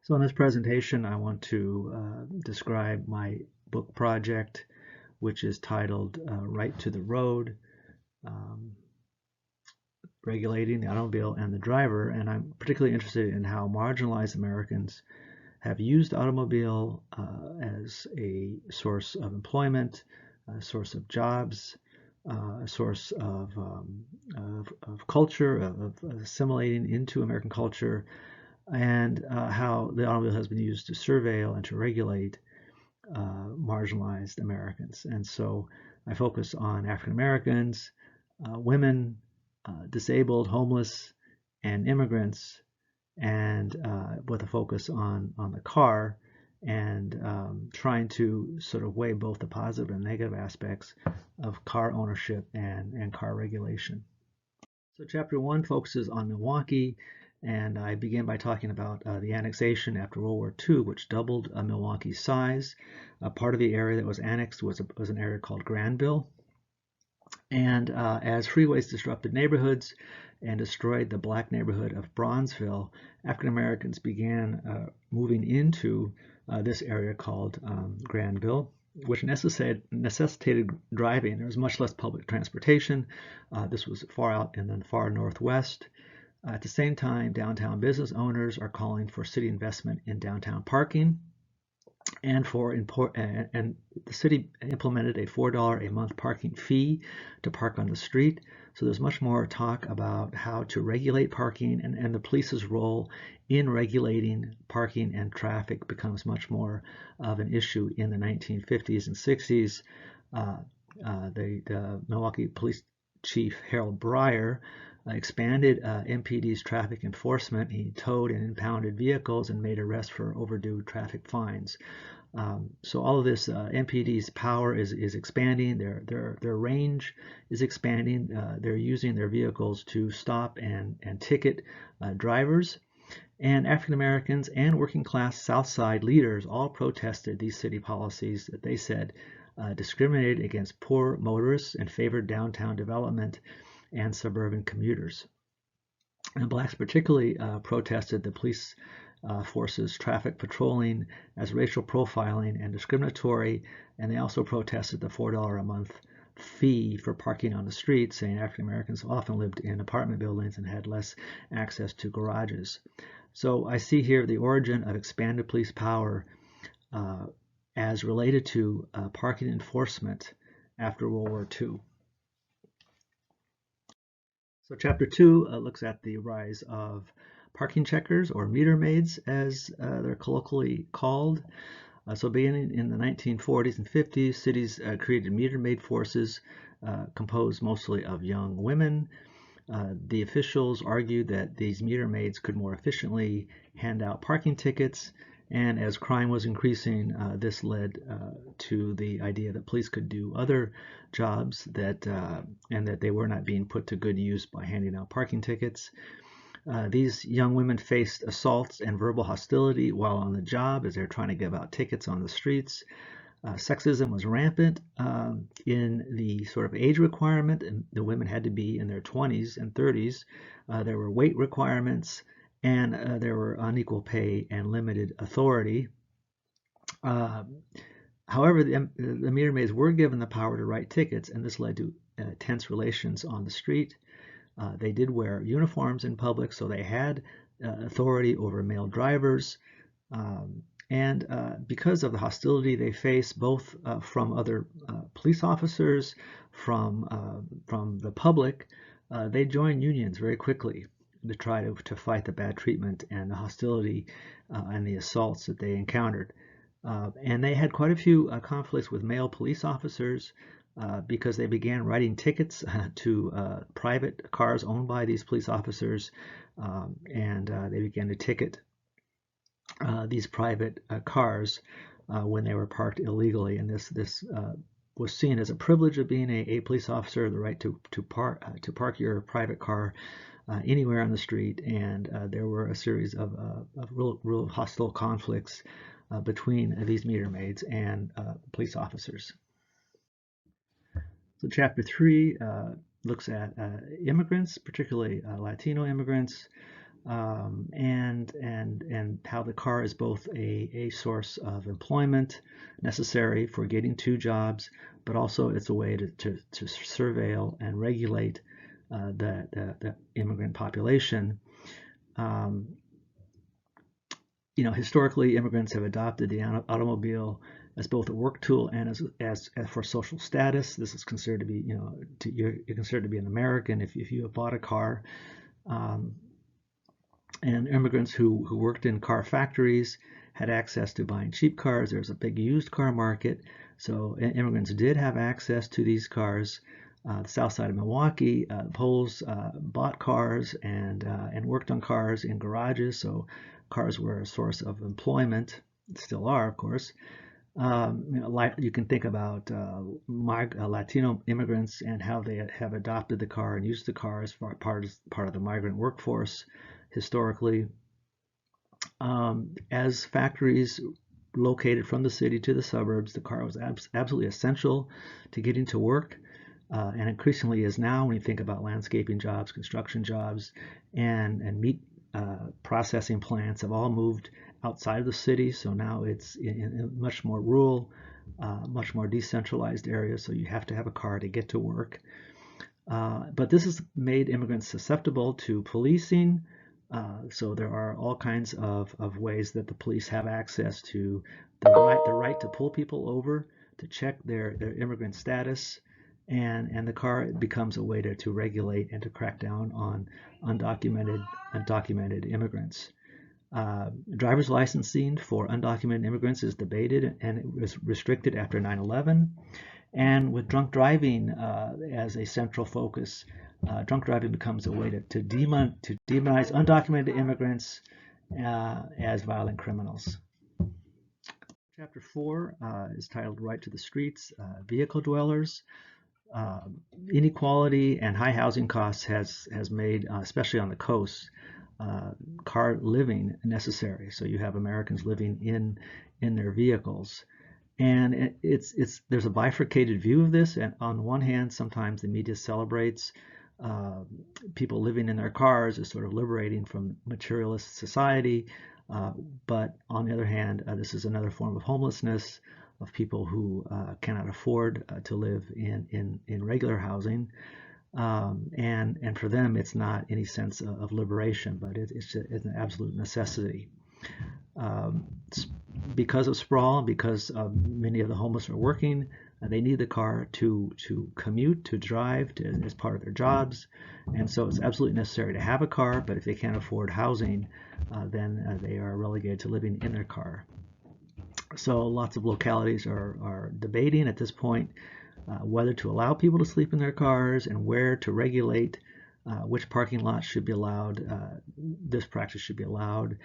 So in this presentation, I want to describe my book project, which is titled Right to the Road, um, Regulating the Automobile and the Driver. And I'm particularly interested in how marginalized Americans have used automobile as a source of employment, a source of jobs, a source of culture, of assimilating into American culture, and how the automobile has been used to surveil and to regulate marginalized Americans. And so I focus on African Americans, women, disabled, homeless, and immigrants, and with a focus on the car, and trying to sort of weigh both the positive and negative aspects of car ownership and car regulation. So chapter one focuses on Milwaukee, and I begin by talking about the annexation after World War II, which doubled Milwaukee's size. Part of the area that was annexed was an area called Granville. And as freeways disrupted neighborhoods and destroyed the black neighborhood of Bronzeville, African Americans began moving into this area called Granville, which necessitated driving. There was much less public transportation. This was far out in the far northwest. At the same time, downtown business owners are calling for city investment in downtown parking, and the city implemented a $4 a month parking fee to park on the street. So there's much more talk about how to regulate parking, and the police's role in regulating parking and traffic becomes much more of an issue in the 1950s and 60s. The Milwaukee Police Chief Harold Breyer expanded MPD's traffic enforcement. He towed and impounded vehicles and made arrests for overdue traffic fines. So all of this, MPD's power is expanding. Their range is expanding. They're using their vehicles to stop and ticket drivers. And African Americans and working class South Side leaders all protested these city policies that they said discriminated against poor motorists and favored downtown development and suburban commuters. And blacks particularly protested the police force's traffic patrolling as racial profiling and discriminatory, and they also protested the $4 a month fee for parking on the street, saying African Americans often lived in apartment buildings and had less access to garages. So I see here the origin of expanded police power as related to parking enforcement after World War II. So chapter two looks at the rise of parking checkers, or meter maids as they're colloquially called. So beginning in the 1940s and 50s, cities created meter maid forces composed mostly of young women. The officials argued that these meter maids could more efficiently hand out parking tickets, and as crime was increasing, this led to the idea that police could do other jobs and that they were not being put to good use by handing out parking tickets. These young women faced assaults and verbal hostility while on the job as they're trying to give out tickets on the streets. Sexism was rampant in the sort of age requirement, and the women had to be in their 20s and 30s. There were weight requirements, and there were unequal pay and limited authority. However, the meter maids were given the power to write tickets, and this led to tense relations on the street. They did wear uniforms in public, so they had authority over male drivers. And because of the hostility they faced, both from other police officers, from the public, they joined unions very quickly to try to fight the bad treatment and the hostility and the assaults that they encountered. And they had quite a few conflicts with male police officers because they began writing tickets to private cars owned by these police officers, and they began to ticket these private cars when they were parked illegally. And this was seen as a privilege of being a police officer, the right to park your private car anywhere on the street. And there were a series of real hostile conflicts between these meter maids and police officers. So chapter three looks at immigrants, particularly Latino immigrants, and and how the car is both a source of employment necessary for getting to jobs, but also it's a way to surveil and regulate the immigrant population. Historically, immigrants have adopted the automobile as both a work tool and as for social status. This is considered to be, you're considered to be an American if you have bought a car. And immigrants who worked in car factories had access to buying cheap cars. There was a big used car market, so immigrants did have access to these cars. The south side of Milwaukee, Poles bought cars and worked on cars in garages, so cars were a source of employment, still are, of course. You can think about Latino immigrants and how they have adopted the car and used the car as part of the migrant workforce historically. As factories located from the city to the suburbs, the car was absolutely essential to getting to work. And increasingly is now when you think about landscaping jobs, construction jobs, and meat processing plants have all moved outside of the city. So now it's in a much more rural, much more decentralized area. So you have to have a car to get to work. But this has made immigrants susceptible to policing. So there are all kinds of ways that the police have access to the right to pull people over, to check their immigrant status. And the car becomes a way to regulate and to crack down on undocumented immigrants. Driver's licensing for undocumented immigrants is debated, and it was restricted after 9/11. And with drunk driving as a central focus, drunk driving becomes a way to demonize undocumented immigrants as violent criminals. Chapter 4 is titled Right to the Streets, Vehicle Dwellers. Inequality and high housing costs has made, especially on the coast, car living necessary. So you have Americans living in their vehicles, and there's a bifurcated view of this. And on one hand, sometimes the media celebrates people living in their cars as sort of liberating from materialist society, but on the other hand, this is another form of homelessness, of people who cannot afford to live in regular housing. And for them, it's not any sense of liberation, but it's an absolute necessity. Because of sprawl, because many of the homeless are working, they need the car to commute, to drive as part of their jobs. And so it's absolutely necessary to have a car, but if they can't afford housing, then they are relegated to living in their car. So lots of localities are debating at this point whether to allow people to sleep in their cars and where to regulate which parking lots should be allowed, this practice should be allowed.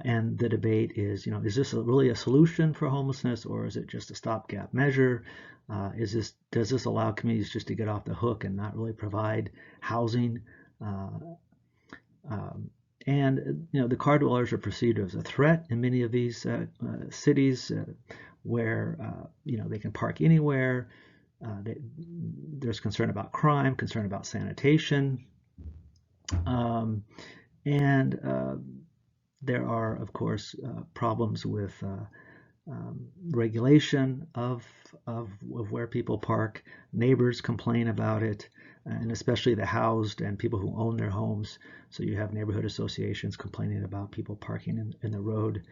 And the debate is, is this really a solution for homelessness, or is it just a stopgap measure? Does this allow communities just to get off the hook and not really provide housing? And the car dwellers are perceived as a threat in many of these cities where they can park anywhere. There's concern about crime, concern about sanitation, and there are, of course, problems with regulation of where people park. Neighbors complain about it, and especially the housed and people who own their homes. So you have neighborhood associations complaining about people parking in the road.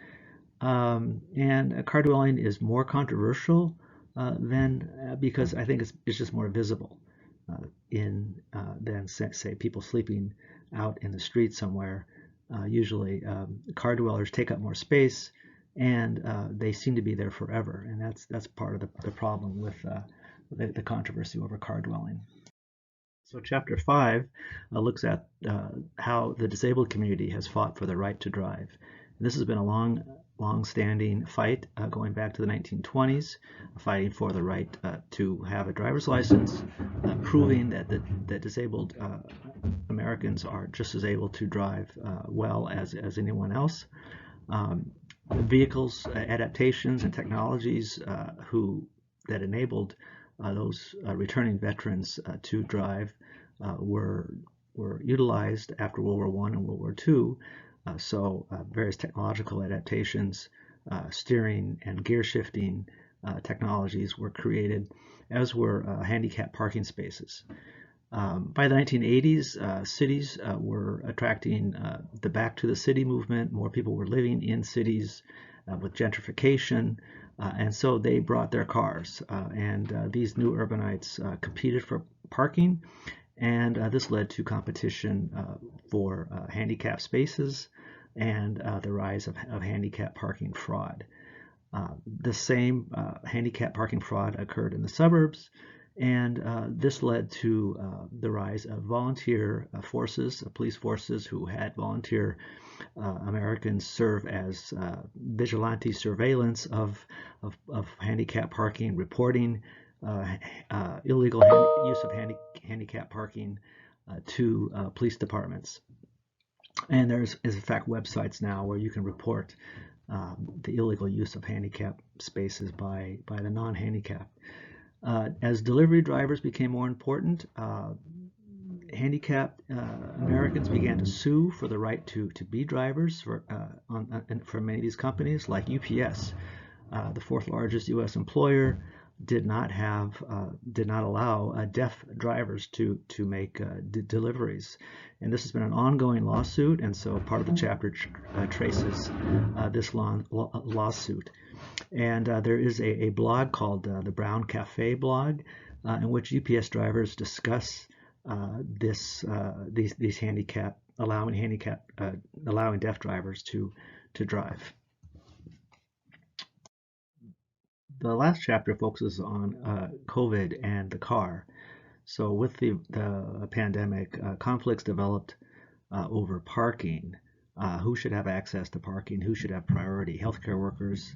And car dwelling is more controversial because I think it's just more visible than say people sleeping out in the street somewhere. Usually car dwellers take up more space, and they seem to be there forever, and that's part of the problem with the controversy over car dwelling. So Chapter 5 looks at how the disabled community has fought for the right to drive. And this has been a long-standing fight going back to the 1920s, fighting for the right to have a driver's license, proving that the disabled Americans are just as able to drive well as anyone else. Vehicles, adaptations, and technologies that enabled those returning veterans to drive were utilized after World War I and World War II. Various technological adaptations, steering and gear shifting technologies were created, as were handicap parking spaces. By the 1980s, cities were attracting the Back to the City movement. More people were living in cities with gentrification, and so they brought their cars. These new urbanites competed for parking, and this led to competition for handicap spaces and the rise of handicap parking fraud. The same handicap parking fraud occurred in the suburbs, and this led to the rise of volunteer forces, police forces who had volunteer Americans serve as vigilante surveillance of handicap parking, reporting illegal use of handicap parking to police departments. And there's, in fact, websites now where you can report the illegal use of handicap spaces by the non-handicapped. As delivery drivers became more important, handicapped Americans began to sue for the right to be drivers for many of these companies, like UPS, the fourth largest U.S. employer. Did not allow deaf drivers to make deliveries, and this has been an ongoing lawsuit. And so part of the chapter traces this lawsuit. And there is a blog called the Brown Cafe blog, in which UPS drivers discuss these allowing deaf drivers to drive. The last chapter focuses on COVID and the car. So with the pandemic, conflicts developed over parking. Who should have access to parking? Who should have priority? Healthcare workers,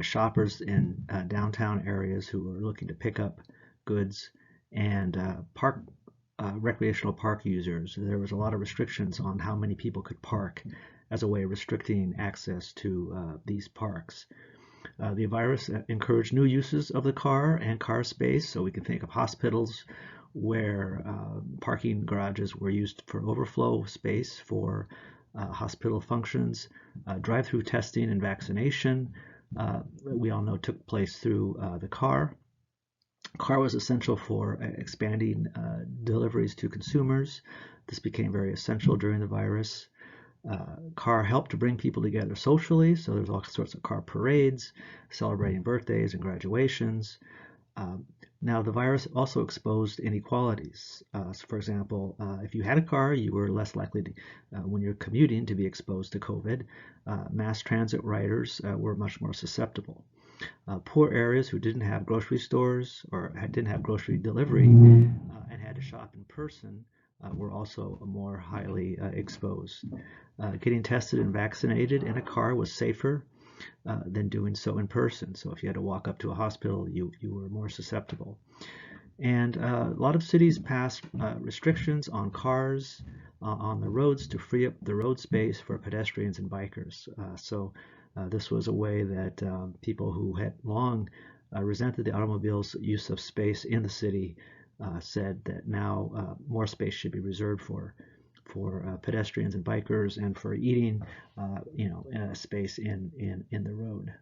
shoppers in downtown areas who are looking to pick up goods, and recreational park users. There was a lot of restrictions on how many people could park as a way of restricting access to these parks. The virus encouraged new uses of the car and car space, so we can think of hospitals where parking garages were used for overflow space for hospital functions. Drive-through testing and vaccination, we all know, took place through the car. Car was essential for expanding deliveries to consumers. This became very essential during the virus. Car helped to bring people together socially, so there's all sorts of car parades, celebrating birthdays and graduations. Now, the virus also exposed inequalities. So for example, if you had a car, you were less likely to, when you're commuting, to be exposed to COVID. Mass transit riders were much more susceptible. Poor areas who didn't have grocery stores or didn't have grocery delivery and had to shop in person were also more highly exposed. Getting tested and vaccinated in a car was safer than doing so in person. So if you had to walk up to a hospital, you were more susceptible. And a lot of cities passed restrictions on cars on the roads to free up the road space for pedestrians and bikers. This was a way that people who had long resented the automobile's use of space in the city said that now more space should be reserved for pedestrians and bikers, and for eating, space in the road.